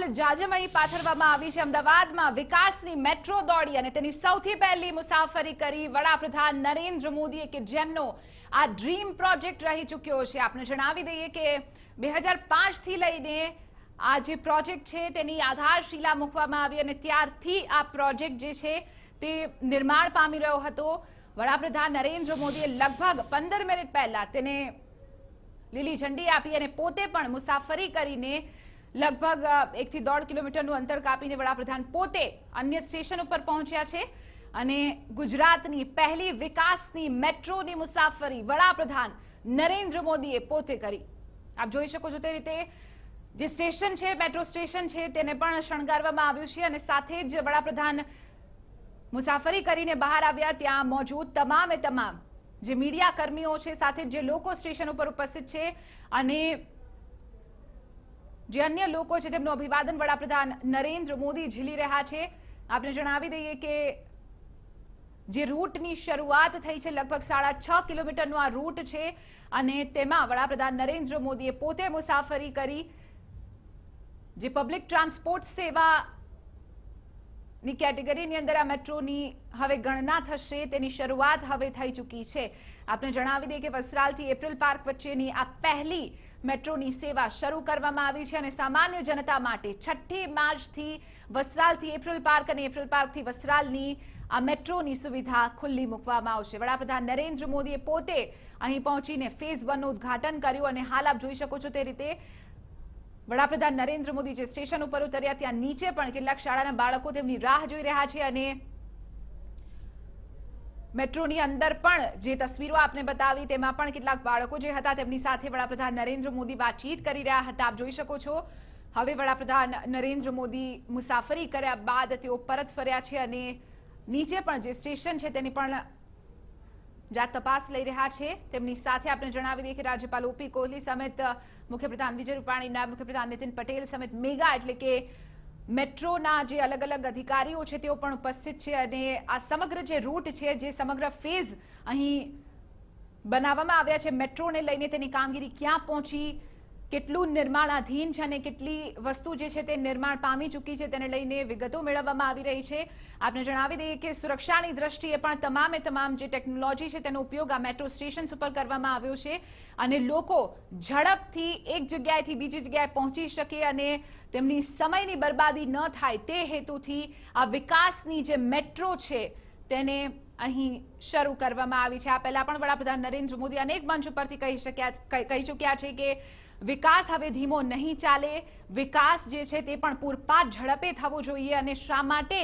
હાલ જાજમઈ પાથરવામાં આવી છે। અમદાવાદમાં વિકાસની મેટ્રો દોડી અને તેની સૌથી પહેલી મુસાફરી કરી વડાપ્રધાન નરેન્દ્ર મોદીએ કે જેમનો આ ડ્રીમ પ્રોજેક્ટ રહી ચૂક્યો છે। આપણે જણાવી દઈએ કે 2005 થી લઈને આ જે પ્રોજેક્ટ છે તેની આધારશિલા મૂકવામાં આવી અને ત્યારથી આ પ્રોજેક્ટ જે છે તે નિર્માણ પામી રહ્યો હતો। વડાપ્રધાન નરેન્દ્ર મોદીએ લગભગ 15 મિનિટ પહેલા તેને લીલી ઝંડી આપી અને પોતે પણ મુસાફરી કરીને લગભગ 1 થી 1.5 કિલોમીટરનું અંતર કાપીને વડાપ્રધાન પોતે અન્ય સ્ટેશન ઉપર પહોંચ્યા છે અને ગુજરાતની પહેલી વિકાસની મેટ્રોની મુસાફરી વડાપ્રધાન નરેન્દ્ર મોદીએ પોતે કરી। આપ જોઈ શકો છો તે રીતે જે સ્ટેશન છે મેટ્રો સ્ટેશન છે તેને પણ શણગારવામાં આવ્યું છે અને સાથે જ વડાપ્રધાન મુસાફરી કરીને બહાર આવ્યા ત્યાં મોજૂદ તમામે તમામ જે મીડિયા કર્મીઓ છે સાથે જે લોકો સ્ટેશન ઉપર ઉપસ્થિત છે અને જે અન્ય લોકો છે તેમનું અભિવાદન વડાપ્રધાન નરેન્દ્ર મોદી ઝીલી રહ્યા છે। આપણે જણાવી દઈએ કે જે રૂટની શરૂઆત થઈ છે લગભગ 6.5 કિલોમીટરનો આ રૂટ છે અને તેમાં વડાપ્રધાન નરેન્દ્ર મોદીએ પોતે મુસાફરી કરી। જે પબ્લિક ટ્રાન્સપોર્ટ સેવા ની કેટેગરીની અંદર આ મેટ્રોની હવે ગણના થશે તેની શરૂઆત હવે થઈ ચૂકી છે। આપણે જણાવી દઈએ કે વસ્ત્રાલથી એપ્રિલ પાર્ક વચ્ચેની આ પહેલી મેટ્રોની સેવા શરૂ કરવામાં આવી છે અને સામાન્ય જનતા માટે 6 માર્ચથી વસ્ત્રાલથી એપ્રિલ પાર્ક અને એપ્રિલ પાર્કથી વસ્ત્રાલની આ મેટ્રોની સુવિધા ખુલ્લી મૂકવામાં આવશે। વડાપ્રધાન નરેન્દ્ર મોદીએ પોતે અહીં પહોંચીને ફેઝ 1 નું ઉદ્ઘાટન કર્યું અને હાલ આપ જોઈ શકો છો તે રીતે વડાપ્રધાન નરેન્દ્ર મોદી જે સ્ટેશન ઉપર ઉતર્યા ત્યાં નીચે પણ કેટલાક શાળાના બાળકો તેમની રાહ જોઈ રહ્યા છે અને મેટ્રોની અંદર પણ જે તસવીરો આપને બતાવી તેમાં પણ કેટલાક બાળકો જે હતા તેમની સાથે વડાપ્રધાન નરેન્દ્ર મોદી વાતચીત કરી રહ્યા હતા। આપ જોઈ શકો છો હવે વડાપ્રધાન નરેન્દ્ર મોદી મુસાફરી કર્યા બાદ તેઓ પરત ફર્યા છે અને નીચે પણ જે સ્ટેશન છે તેની પણ જાત તપાસ લઈ રહ્યા છે। તેમની સાથે આપણે જણાવી દઈએ કે રાજ્યપાલ ઓપી કોહલી સમેત મુખ્યપ્રધાન વિજય રૂપાણી, નાયબ મુખ્યપ્રધાન નીતિન પટેલ સમેત મેગા એટલે કે મેટ્રોના જે અલગ અલગ અધિકારીઓ છે તેઓ પણ ઉપસ્થિત છે અને આ સમગ્ર જે રૂટ છે જે સમગ્ર ફેઝ અહીં બનાવવામાં આવ્યા છે મેટ્રોને લઈને તેની કામગીરી ક્યાં પહોંચી, કેટલું નિર્માણાધીન છે અને કેટલી વસ્તુ જે છે તે નિર્માણ પામી ચૂકી છે તેને લઈને વિગતો મેળવવામાં આવી રહી છે। આપણે જણાવી દઈએ કે સુરક્ષાની દ્રષ્ટિએ પણ તમામે તમામ જે ટેકનોલોજી છે તેનો ઉપયોગ આ મેટ્રો સ્ટેશન ઉપર કરવામાં આવ્યો છે અને લોકો ઝડપથી એક જગ્યાએથી બીજી જગ્યાએ પહોંચી શકે અને તેમની સમયની બરબાદી ન થાય તે હેતુથી આ વિકાસની જે મેટ્રો છે તેને અહીં શરૂ કરવામાં આવી છે। આ પહેલા પણ વડાપ્રધાન નરેન્દ્ર મોદી અનેક મંચ ઉપરથી કહી ચૂક્યા છે કે વિકાસ હવે ધીમો નહીં ચાલે, વિકાસ જે છે તે પણ પૂરપાટ ઝડપે થવો જોઈએ અને શા માટે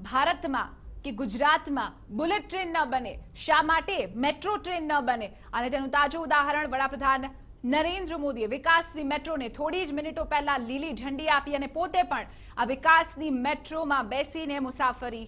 ભારતમાં કે ગુજરાતમાં બુલેટ ટ્રેન ન બને, શા માટે મેટ્રો ટ્રેન ન બને અને તેનું તાજું ઉદાહરણ વડાપ્રધાન નરેન્દ્ર મોદીએ વિકાસની મેટ્રોને થોડી જ મિનિટો પહેલા લીલી ઝંડી આપી અને પોતે પણ આ વિકાસની મેટ્રોમાં બેસીને મુસાફરી